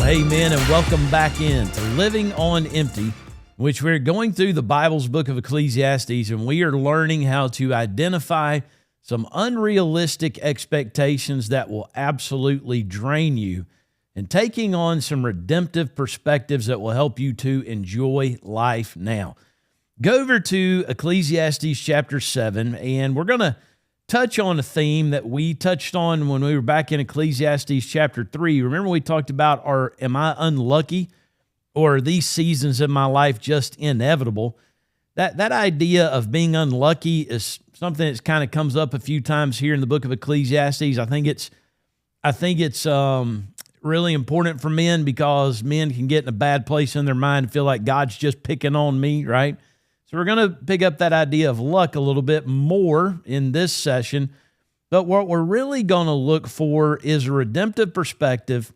Amen, and welcome back in to Living on Empty, which we're going through the Bible's book of Ecclesiastes, and we are learning how to identify some unrealistic expectations that will absolutely drain you and taking on some redemptive perspectives that will help you to enjoy life now. Go over to Ecclesiastes chapter 7, and we're going to touch on a theme that we touched on when we were back in Ecclesiastes chapter 3. Remember we talked about, am I unlucky, or are these seasons in my life just inevitable? That idea of being unlucky is something that kind of comes up a few times here in the book of Ecclesiastes. I think it's really important for men, because men can get in a bad place in their mind and feel like God's just picking on me, right? So we're going to pick up that idea of luck a little bit more in this session. But what we're really going to look for is a redemptive perspective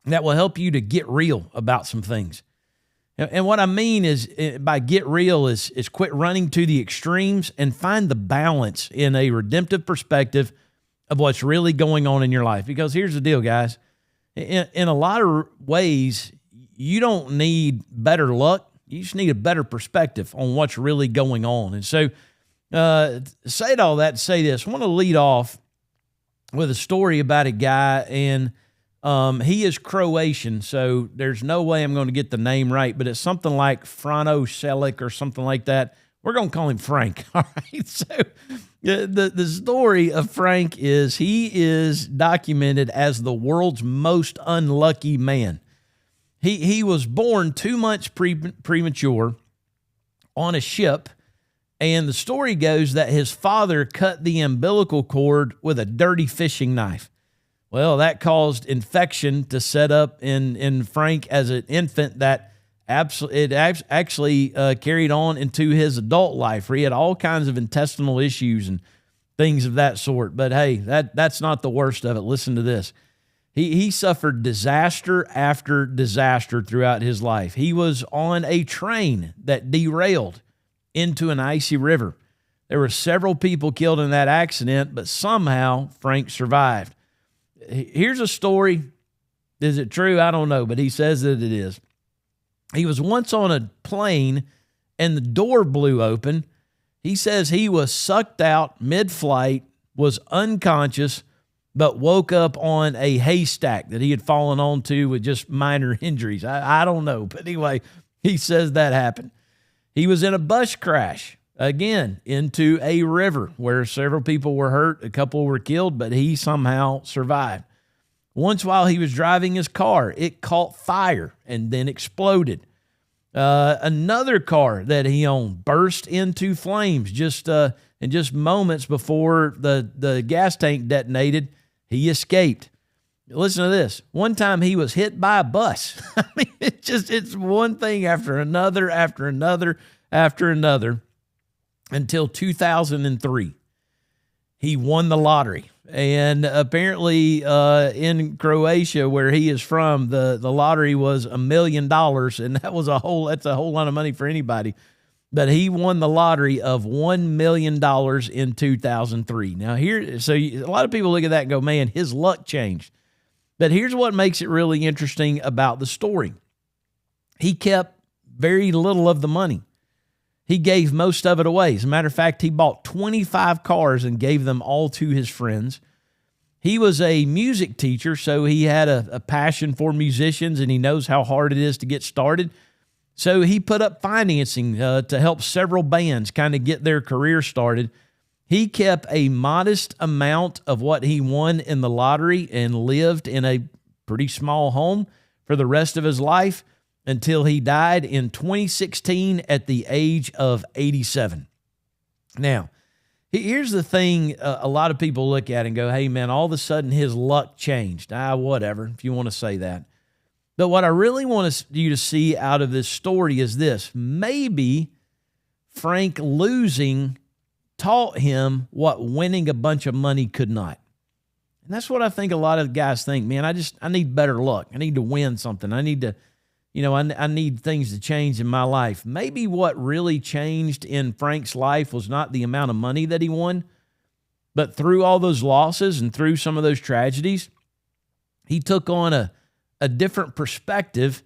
that will help you to get real about some things. And what I mean is, by get real is quit running to the extremes and find the balance in a redemptive perspective of what's really going on in your life. Because here's the deal, guys. In a lot of ways, you don't need better luck. You just need a better perspective on what's really going on. And so, say all that to say this. I want to lead off with a story about a guy, and he is Croatian, so there's no way I'm going to get the name right, but it's something like Frano Selic or something like that. We're going to call him Frank. All right. So the story of Frank is he is documented as the world's most unlucky man. He was born 2 months premature on a ship, and the story goes that his father cut the umbilical cord with a dirty fishing knife. Well, that caused infection to set up in Frank as an infant that actually carried on into his adult life, where he had all kinds of intestinal issues and things of that sort. But hey, that's not the worst of it. Listen to this. He suffered disaster after disaster throughout his life. He was on a train that derailed into an icy river. There were several people killed in that accident, but somehow Frank survived. Here's a story. Is it true? I don't know, but he says that it is. He was once on a plane and the door blew open. He says he was sucked out mid-flight, was unconscious, but woke up on a haystack that he had fallen onto with just minor injuries. I don't know. But anyway, he says that happened. He was in a bus crash, again, into a river where several people were hurt. A couple were killed, but he somehow survived. Once while he was driving his car, it caught fire and then exploded. Another car that he owned burst into flames in just moments before the gas tank detonated. He escaped. Listen to this. One time he was hit by a bus. I mean, it's one thing after another, until 2003. He won the lottery. And apparently in Croatia, where he is from, the lottery was $1 million, and that's a whole lot of money for anybody. But he won the lottery of $1 million in 2003. Now a lot of people look at that and go, man, his luck changed. But here's what makes it really interesting about the story. He kept very little of the money. He gave most of it away. As a matter of fact, he bought 25 cars and gave them all to his friends. He was a music teacher, so he had a passion for musicians, and he knows how hard it is to get started. So he put up financing to help several bands kind of get their career started. He kept a modest amount of what he won in the lottery and lived in a pretty small home for the rest of his life until he died in 2016 at the age of 87. Now, here's the thing a lot of people look at and go, hey, man, all of a sudden his luck changed. Whatever, if you want to say that. But what I really want you to see out of this story is this. Maybe Frank losing taught him what winning a bunch of money could not. And that's what I think a lot of guys think, man, I need better luck. I need to win something. I need to, I need things to change in my life. Maybe what really changed in Frank's life was not the amount of money that he won, but through all those losses and through some of those tragedies, he took on a a different perspective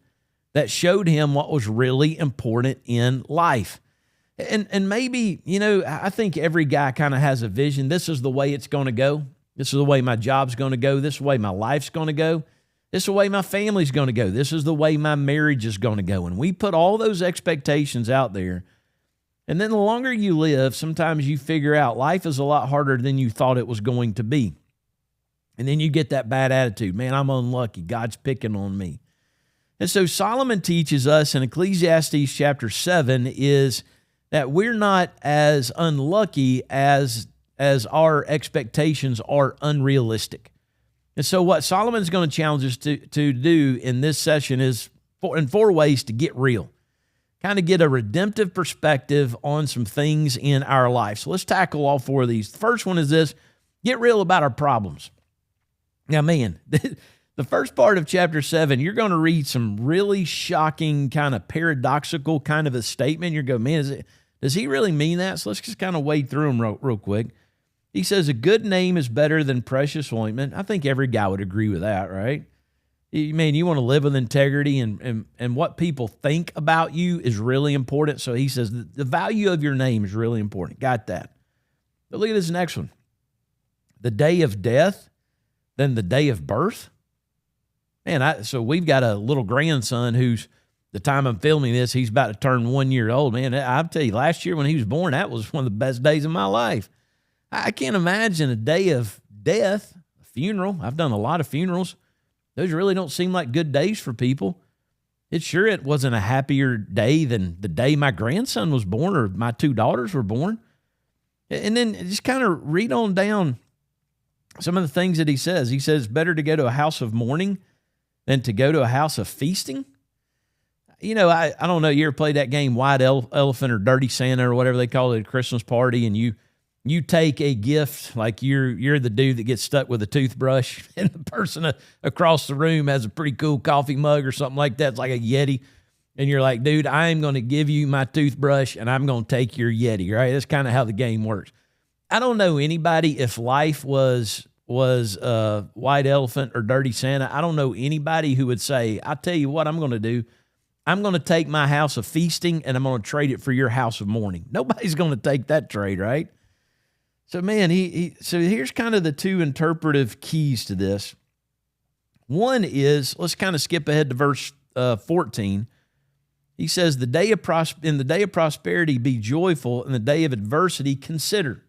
that showed him what was really important in life. And maybe, I think every guy kind of has a vision. This is the way it's going to go. This is the way my job's going to go. This is the way my life's going to go. This is the way my family's going to go. This is the way my marriage is going to go. And we put all those expectations out there. And then the longer you live, sometimes you figure out life is a lot harder than you thought it was going to be. And then you get that bad attitude. Man, I'm unlucky. God's picking on me. And so Solomon teaches us in Ecclesiastes chapter 7 is that we're not as unlucky as our expectations are unrealistic. And so what Solomon's going to challenge us to do in this session is in 4 ways to get real, kind of get a redemptive perspective on some things in our life. So let's tackle all 4 of these. The first one is this: get real about our problems. Now, man, the first part of chapter 7, you're going to read some really shocking, kind of paradoxical kind of a statement. You're going, man, does he really mean that? So let's just kind of wade through them real quick. He says, a good name is better than precious ointment. I think every guy would agree with that, right? Man, you want to live with integrity, and what people think about you is really important. So he says the value of your name is really important. Got that. But look at this next one. The day of death, then the day of birth. Man, so we've got a little grandson who's, the time I'm filming this, he's about to turn 1 year old. Man, I'll tell you, last year when he was born, that was one of the best days of my life. I can't imagine a day of death, a funeral. I've done a lot of funerals. Those really don't seem like good days for people. It wasn't a happier day than the day my grandson was born or my 2 daughters were born. And then just kind of read on down some of the things that he says. He says, better to go to a house of mourning than to go to a house of feasting. I don't know, you ever played that game, White Elephant or Dirty Santa or whatever they call it at a Christmas party, and you take a gift, like you're the dude that gets stuck with a toothbrush, and the person across the room has a pretty cool coffee mug or something like that. It's like a Yeti. And you're like, dude, I am going to give you my toothbrush and I'm going to take your Yeti, right? That's kind of how the game works. I don't know anybody, if life was White Elephant or Dirty Santa, I don't know anybody who would say, I'll tell you what I'm going to do. I'm going to take my house of feasting and I'm going to trade it for your house of mourning. Nobody's going to take that trade, right? So, man, so here's kind of the 2 interpretive keys to this. One is, let's kind of skip ahead to verse 14. He says, in the day of prosperity, be joyful. In the day of adversity, consider.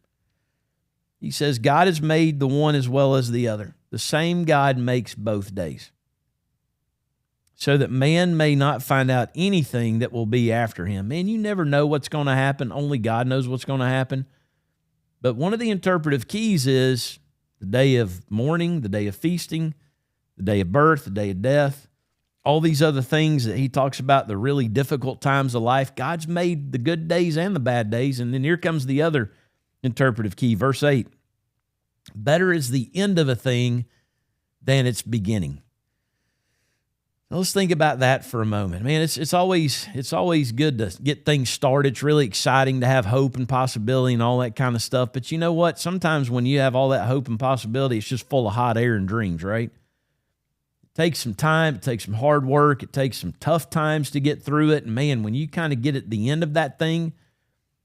He says, God has made the one as well as the other. The same God makes both days, so that man may not find out anything that will be after him. Man, you never know what's going to happen. Only God knows what's going to happen. But one of the interpretive keys is the day of mourning, the day of feasting, the day of birth, the day of death, all these other things that he talks about, the really difficult times of life. God's made the good days and the bad days. And then here comes the other interpretive key, verse 8. Better is the end of a thing than its beginning. Now let's think about that for a moment. Man, it's always good to get things started. It's really exciting to have hope and possibility and all that kind of stuff. But you know what? Sometimes when you have all that hope and possibility, it's just full of hot air and dreams, right? It takes some time. It takes some hard work. It takes some tough times to get through it. And man, when you kind of get at the end of that thing,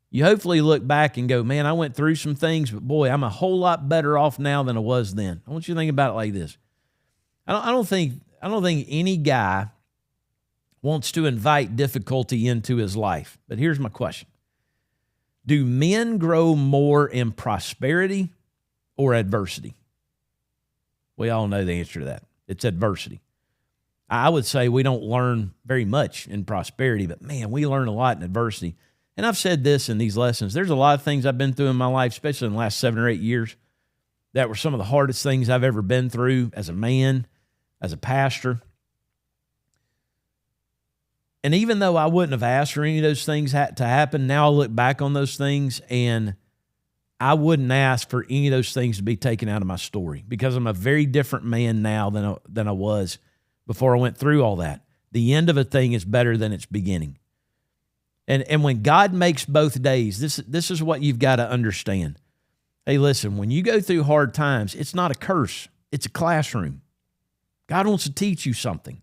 you hopefully look back and go, man, I went through some things, but boy, I'm a whole lot better off now than I was then. I want you to think about it like this. I don't think any guy wants to invite difficulty into his life. But here's my question. Do men grow more in prosperity or adversity? We all know the answer to that. It's adversity. I would say we don't learn very much in prosperity, but man, we learn a lot in adversity. And I've said this in these lessons. There's a lot of things I've been through in my life, especially in the last 7 or 8 years, that were some of the hardest things I've ever been through as a man, as a pastor. And even though I wouldn't have asked for any of those things to happen, now I look back on those things and I wouldn't ask for any of those things to be taken out of my story, because I'm a very different man now than I was before I went through all that. The end of a thing is better than its beginning. And when God makes both days, this is what you've got to understand. Hey, listen, when you go through hard times, it's not a curse. It's a classroom. God wants to teach you something.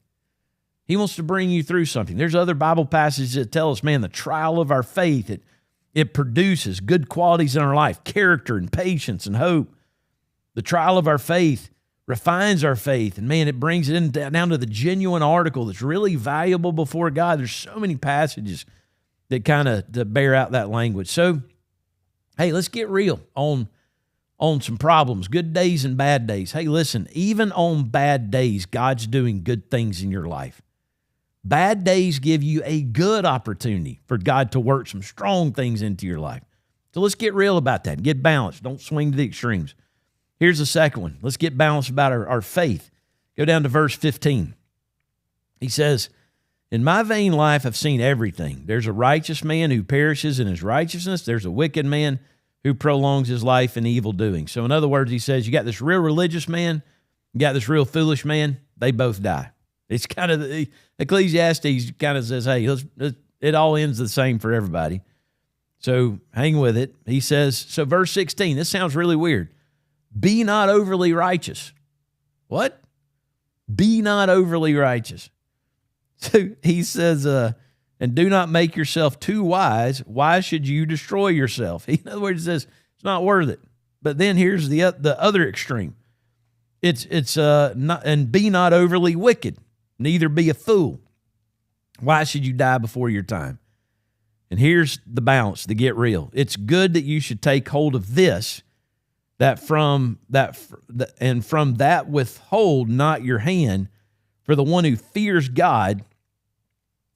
He wants to bring you through something. There's other Bible passages that tell us, man, the trial of our faith, it produces good qualities in our life, character and patience and hope. The trial of our faith refines our faith, and man, it brings it down to the genuine article that's really valuable before God. There's so many passages that kind of bear out that language. So, hey, let's get real on some problems, good days and bad days. Hey, listen, even on bad days, God's doing good things in your life. Bad days give you a good opportunity for God to work some strong things into your life. So let's get real about that. Get balanced. Don't swing to the extremes. Here's the second one. Let's get balanced about our faith. Go down to verse 15. He says, in my vain life, I've seen everything. There's a righteous man who perishes in his righteousness. There's a wicked man who prolongs his life in evil doing. So in other words, he says, you got this real religious man, you got this real foolish man, they both die. It's kind of the Ecclesiastes kind of says, hey, it all ends the same for everybody. So hang with it. He says, so verse 16, this sounds really weird. Be not overly righteous. What? Be not overly righteous. So he says, and do not make yourself too wise. Why should you destroy yourself? In other words, he says, it's not worth it. But then here's the other extreme. It's not, and be not overly wicked. Neither be a fool. Why should you die before your time? And here's the balance to get real. It's good that you should take hold of this, and from that withhold not your hand, for the one who fears God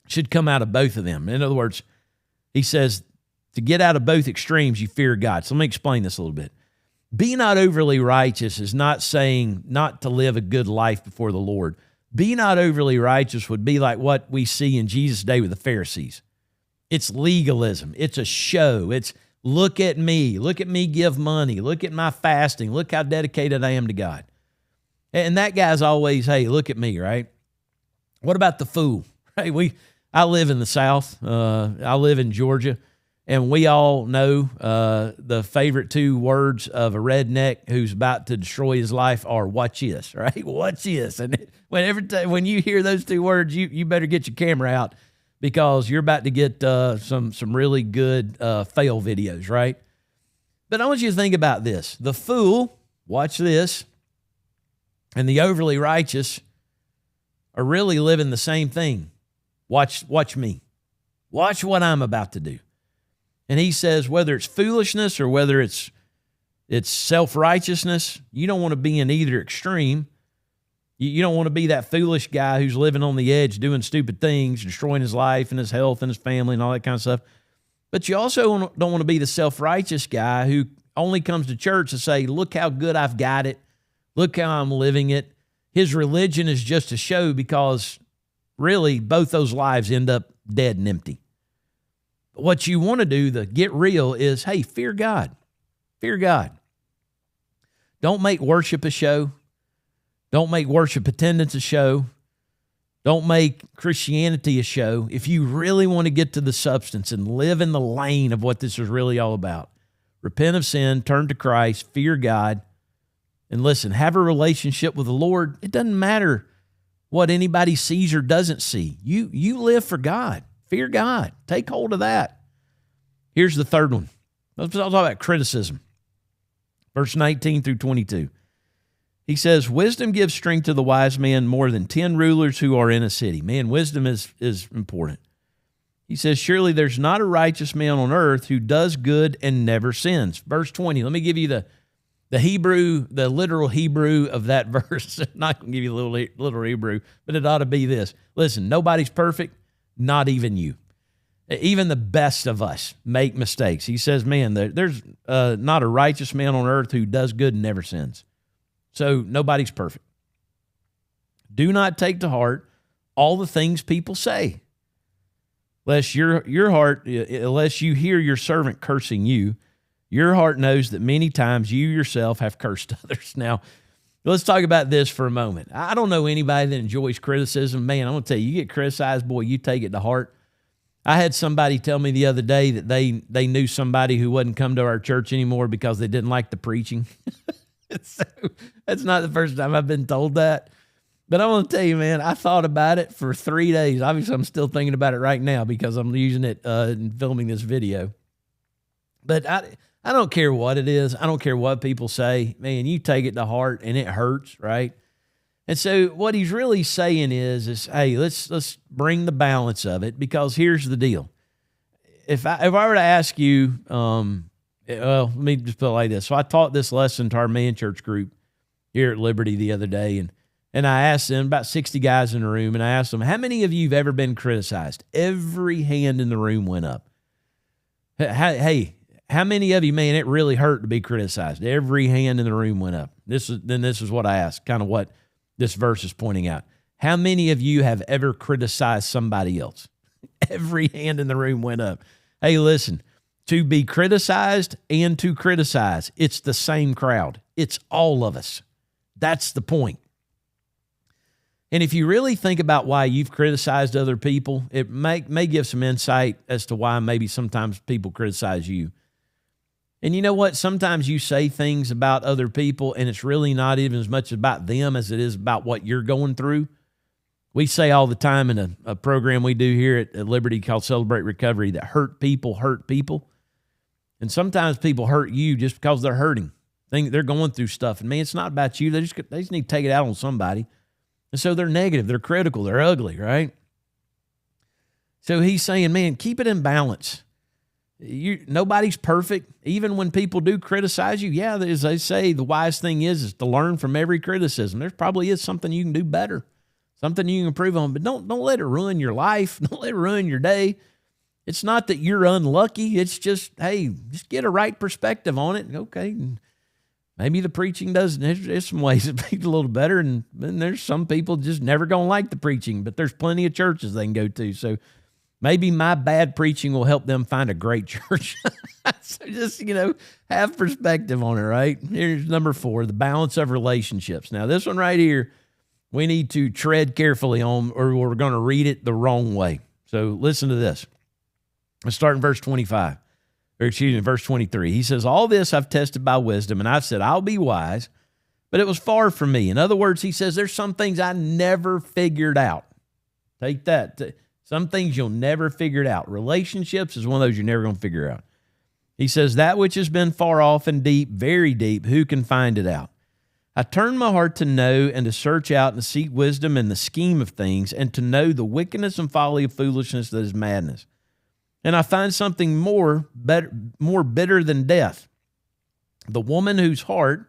should come out of both of them. In other words, he says to get out of both extremes, you fear God. So let me explain this a little bit. Be not overly righteous is not saying not to live a good life before the Lord. Be not overly righteous would be like what we see in Jesus' day with the Pharisees. It's legalism. It's a show. It's look at me give money. Look at my fasting. Look how dedicated I am to God. And that guy's always, hey, look at me, right? What about the fool? Hey, I live in the South. I live in Georgia. And we all know the favorite two words of a redneck who's about to destroy his life are watch this, right? Watch this. And when you hear those two words, you better get your camera out because you're about to get some really good fail videos, right? But I want you to think about this. The fool, watch this, and the overly righteous are really living the same thing. Watch me. Watch what I'm about to do. And he says, whether it's foolishness or whether it's self-righteousness, you don't want to be in either extreme. You don't want to be that foolish guy who's living on the edge, doing stupid things, destroying his life and his health and his family and all that kind of stuff. But you also don't want to be the self-righteous guy who only comes to church to say, look how good I've got it. Look how I'm living it. His religion is just a show because really both those lives end up dead and empty. What you want to do, the get real, is, hey, fear God. Fear God. Don't make worship a show. Don't make worship attendance a show. Don't make Christianity a show. If you really want to get to the substance and live in the lane of what this is really all about, repent of sin, turn to Christ, fear God, and listen, have a relationship with the Lord. It doesn't matter what anybody sees or doesn't see. You live for God. Fear God. Take hold of that. Here's the third one. Let's talk about criticism. Verse 19 through 22. He says, wisdom gives strength to the wise man more than 10 rulers who are in a city. Man, wisdom is important. He says, surely there's not a righteous man on earth who does good and never sins. Verse 20. Let me give you the Hebrew, the literal Hebrew of that verse. I'm not going to give you the literal Hebrew, but it ought to be this. Listen, nobody's perfect. Not even you. Even the best of us make mistakes. He says, man, there's not a righteous man on earth who does good and never sins. So nobody's perfect. Do not take to heart all the things people say, lest your heart, unless you hear your servant cursing you, your heart knows that many times you yourself have cursed others. Now, let's talk about this for a moment. I don't know anybody that enjoys criticism. Man, I'm going to tell you, you get criticized, boy, you take it to heart. I had somebody tell me the other day that they knew somebody who wouldn't come to our church anymore because they didn't like the preaching. So that's not the first time I've been told that. But I want to tell you, man, I thought about it for 3 days. Obviously, I'm still thinking about it right now because I'm using it in filming this video. But I don't care what it is. I don't care what people say. Man, you take it to heart and it hurts, right? And so what he's really saying is hey, let's bring the balance of it, because here's the deal. If I were to ask you, well, let me just put it like this. So I taught this lesson to our man church group here at Liberty the other day, and I asked them, about 60 guys in the room, and I asked them, how many of you have ever been criticized? Every hand in the room went up. Hey, how many of you, man, it really hurt to be criticized? Every hand in the room went up. This is what I asked, kind of what this verse is pointing out. How many of you have ever criticized somebody else? Every hand in the room went up. Hey, listen, to be criticized and to criticize, it's the same crowd. It's all of us. That's the point. And if you really think about why you've criticized other people, it may give some insight as to why maybe sometimes people criticize you. And you know what? Sometimes you say things about other people, and it's really not even as much about them as it is about what you're going through. We say all the time in a program we do here at Liberty called Celebrate Recovery that hurt people hurt people. And sometimes people hurt you just because they're hurting. They're going through stuff. And man, it's not about you. They just need to take it out on somebody. And so they're negative, they're critical, they're ugly, right? So he's saying, man, keep it in balance. Nobody's perfect. Even when people do criticize you, yeah, as they say, the wise thing is to learn from every criticism. There probably is something you can do better, something you can improve on, but don't let it ruin your life. Don't let it ruin your day. It's not that you're unlucky. It's just, hey, just get a right perspective on it. Okay, maybe the preaching there's some ways it makes it a little better, and there's some people just never going to like the preaching, but there's plenty of churches they can go to. So maybe my bad preaching will help them find a great church. So just, have perspective on it, right? Here's number 4, the balance of relationships. Now, this one right here, we need to tread carefully on, or we're going to read it the wrong way. So listen to this. Let's start in verse 25. Verse 23. He says, all this I've tested by wisdom, and I've said, I'll be wise, but it was far from me. In other words, he says, there's some things I never figured out. Take that. Some things you'll never figure it out. Relationships is one of those you're never going to figure out. He says, that which has been far off and deep, very deep, who can find it out? I turned my heart to know and to search out and to seek wisdom in the scheme of things, and to know the wickedness and folly of foolishness that is madness. And I find something more bitter than death. The woman whose heart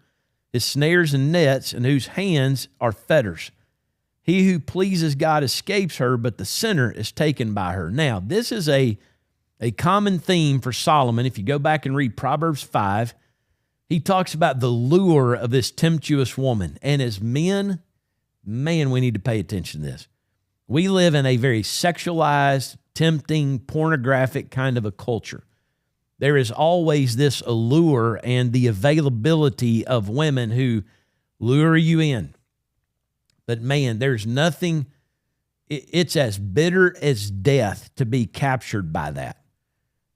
is snares and nets, and whose hands are fetters. He who pleases God escapes her, but the sinner is taken by her. Now, this is a common theme for Solomon. If you go back and read Proverbs 5, he talks about the lure of this temptuous woman. And as men, man, we need to pay attention to this. We live in a very sexualized, tempting, pornographic kind of a culture. There is always this allure and the availability of women who lure you in. But man, there's nothing, it's as bitter as death to be captured by that.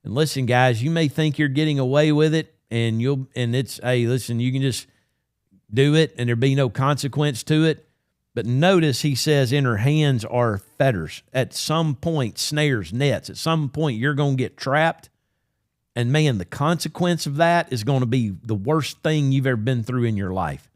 And listen, guys, you may think you're getting away with it, and hey, listen, you can just do it and there'll be no consequence to it. But notice he says in her hands are fetters. At some point, snares, nets. At some point, you're going to get trapped. And man, the consequence of that is going to be the worst thing you've ever been through in your life.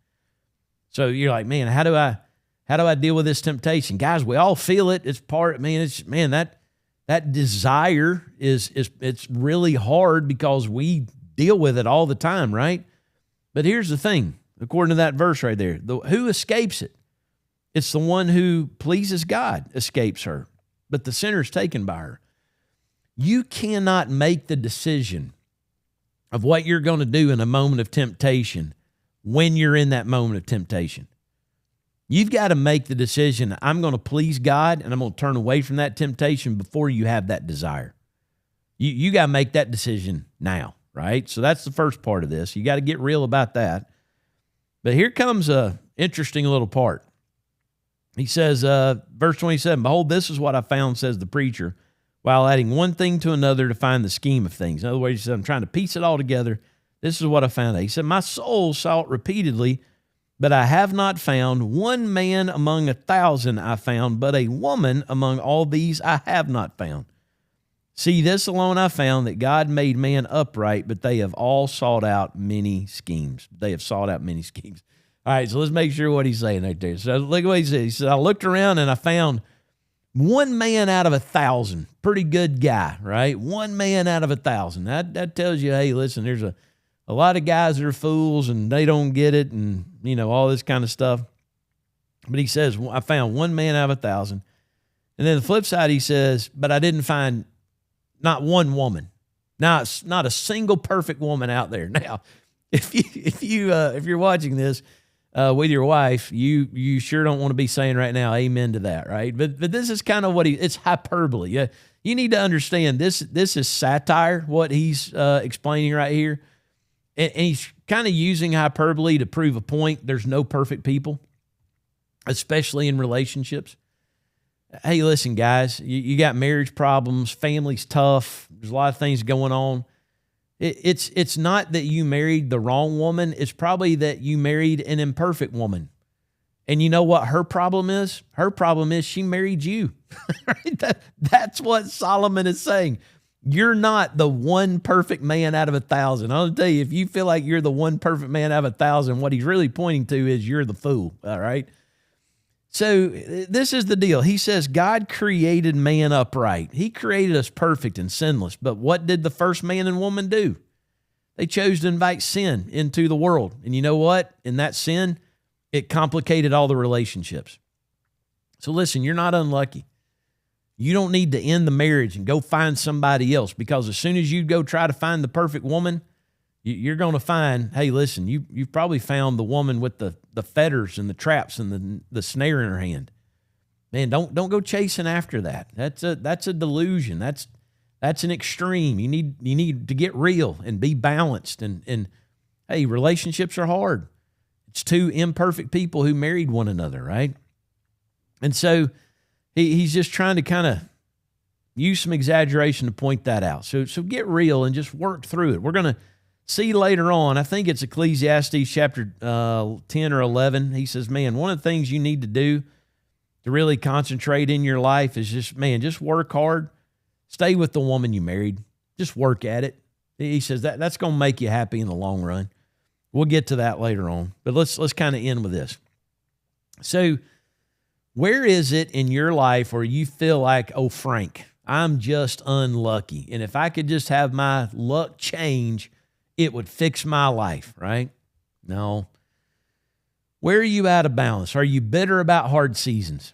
So you're like, man, how do I deal with this temptation? Guys, we all feel it. It's part, that desire it's really hard because we deal with it all the time, right? But here's the thing, according to that verse right there, who escapes it? It's the one who pleases God escapes her, but the sinner is taken by her. You cannot make the decision of what you're going to do in a moment of temptation when you're in that moment of temptation. You've got to make the decision, I'm going to please God and I'm going to turn away from that temptation before you have that desire. You got to make that decision now, right? So that's the first part of this. You got to get real about that. But here comes a interesting little part. He says, verse 27, behold, this is what I found, says the preacher, while adding one thing to another to find the scheme of things. In other words, he said, I'm trying to piece it all together. This is what I found out. He said, my soul sought repeatedly But I have not found one man among 1,000 I found, but a woman among all these I have not found. See, this alone I found, that God made man upright, but they have all sought out many schemes. They have sought out many schemes. All right, so let's make sure what he's saying right there. So look what he says. He said, I looked around and I found one man out of 1,000. Pretty good guy, right? One man out of 1,000. That tells you, hey, listen, there's a lot of guys that are fools and they don't get it and, all this kind of stuff. But he says, I found one man out of 1,000. And then the flip side, he says, but I didn't find not one woman. Now, it's not a single perfect woman out there. Now, if you're watching this with your wife, you sure don't want to be saying right now, amen to that, right? But this is kind of what it's hyperbole. Yeah, you need to understand this is satire, what he's explaining right here. And he's kind of using hyperbole to prove a point. There's no perfect people, especially in relationships. Hey, listen, guys, you got marriage problems, family's tough. There's a lot of things going on. It's not that you married the wrong woman. It's probably that you married an imperfect woman. And you know what her problem is? Her problem is she married you. That's what Solomon is saying. You're not the one perfect man out of 1,000. I'll tell you, if you feel like you're the one perfect man out of 1,000, what he's really pointing to is you're the fool, all right? So this is the deal. He says God created man upright. He created us perfect and sinless. But what did the first man and woman do? They chose to invite sin into the world. And you know what? In that sin, it complicated all the relationships. So listen, you're not unlucky. You don't need to end the marriage and go find somebody else, because as soon as you go try to find the perfect woman, you're going to find, hey, listen, you've probably found the woman with the fetters and the traps and the snare in her hand. Man, don't go chasing after that. That's a delusion. That's an extreme. You need to get real and be balanced. And hey, relationships are hard. It's two imperfect people who married one another, right? And so he's just trying to kind of use some exaggeration to point that out. So get real and just work through it. We're going to see later on, I think it's Ecclesiastes chapter 10 or 11. He says, man, one of the things you need to do to really concentrate in your life is just work hard. Stay with the woman you married. Just work at it. He says that's going to make you happy in the long run. We'll get to that later on. But let's kind of end with this. So where is it in your life where you feel like, oh, Frank, I'm just unlucky, and if I could just have my luck change, it would fix my life, right? No. Where are you out of balance? Are you bitter about hard seasons?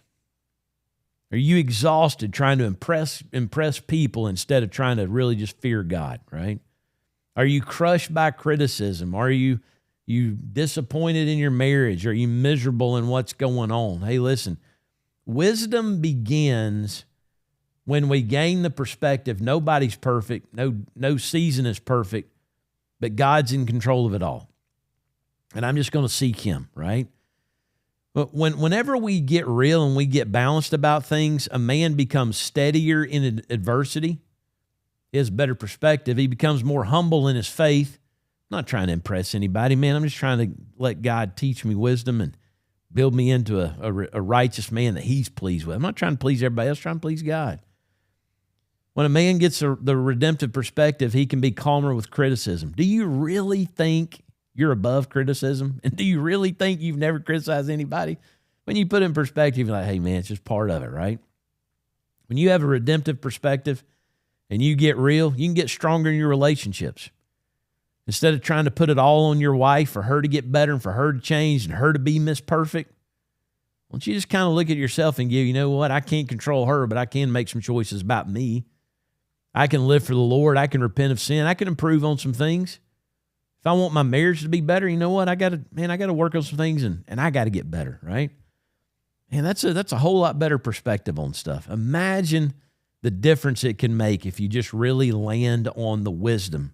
Are you exhausted trying to impress people instead of trying to really just fear God, right? Are you crushed by criticism? Are you disappointed in your marriage? Are you miserable in what's going on? Hey, listen, wisdom begins when we gain the perspective nobody's perfect, no season is perfect, but God's in control of it all. And I'm just going to seek him, right? But whenever we get real and we get balanced about things, a man becomes steadier in adversity. He has better perspective. He becomes more humble in his faith. I'm not trying to impress anybody, man. I'm just trying to let God teach me wisdom and build me into a righteous man that he's pleased with. I'm not trying to please everybody else. I'm trying to please God. When a man gets the redemptive perspective, he can be calmer with criticism. Do you really think you're above criticism? And do you really think you've never criticized anybody? When you put it in perspective, you're like, hey, man, it's just part of it, right? When you have a redemptive perspective and you get real, you can get stronger in your relationships. Instead of trying to put it all on your wife for her to get better and for her to change and her to be Miss Perfect, why don't you just kind of look at yourself and give, you know what, I can't control her, but I can make some choices about me. I can live for the Lord. I can repent of sin. I can improve on some things. If I want my marriage to be better, you know what? I got to work on some things and I got to get better, right? And that's a whole lot better perspective on stuff. Imagine the difference it can make if you just really land on the wisdom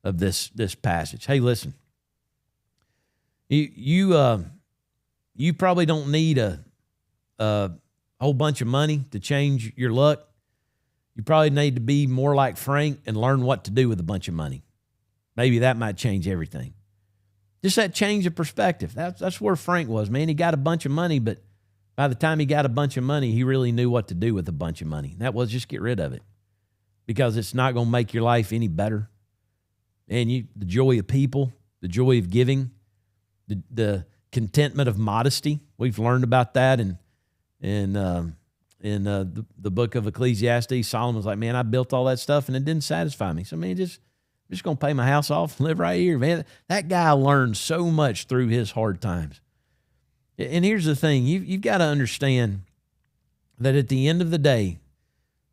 of this passage. Hey, listen. You probably don't need a whole bunch of money to change your luck. You probably need to be more like Frank and learn what to do with a bunch of money. Maybe that might change everything. Just that change of perspective. That's where Frank was, man. He got a bunch of money, but by the time he got a bunch of money, he really knew what to do with a bunch of money. That was just get rid of it, because it's not going to make your life any better. And the joy of people, the joy of giving, the contentment of modesty. We've learned about that in the book of Ecclesiastes. Solomon's like, man, I built all that stuff and it didn't satisfy me. So, man, I'm just going to pay my house off and live right here, man. That guy learned so much through his hard times. And here's the thing. You've got to understand that at the end of the day,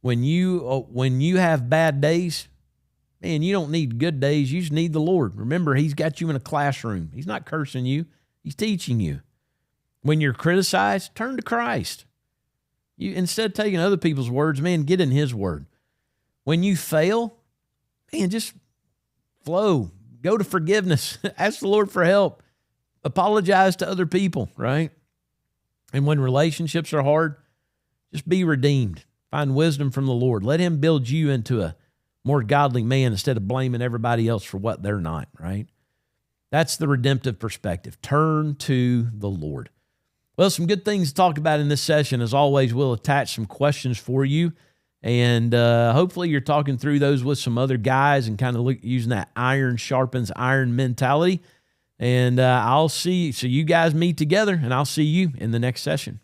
when you have bad days, man, you don't need good days. You just need the Lord. Remember, he's got you in a classroom. He's not cursing you. He's teaching you. When you're criticized, turn to Christ. You, instead of taking other people's words, man, get in his word. When you fail, man, just flow. Go to forgiveness. Ask the Lord for help. Apologize to other people, right? And when relationships are hard, just be redeemed. Find wisdom from the Lord. Let him build you into a more godly man instead of blaming everybody else for what they're not, right? That's the redemptive perspective. Turn to the Lord. Well, some good things to talk about in this session. As always, we'll attach some questions for you. And hopefully you're talking through those with some other guys and kind of using that iron sharpens iron mentality. And I'll see you. So you guys meet together, and I'll see you in the next session.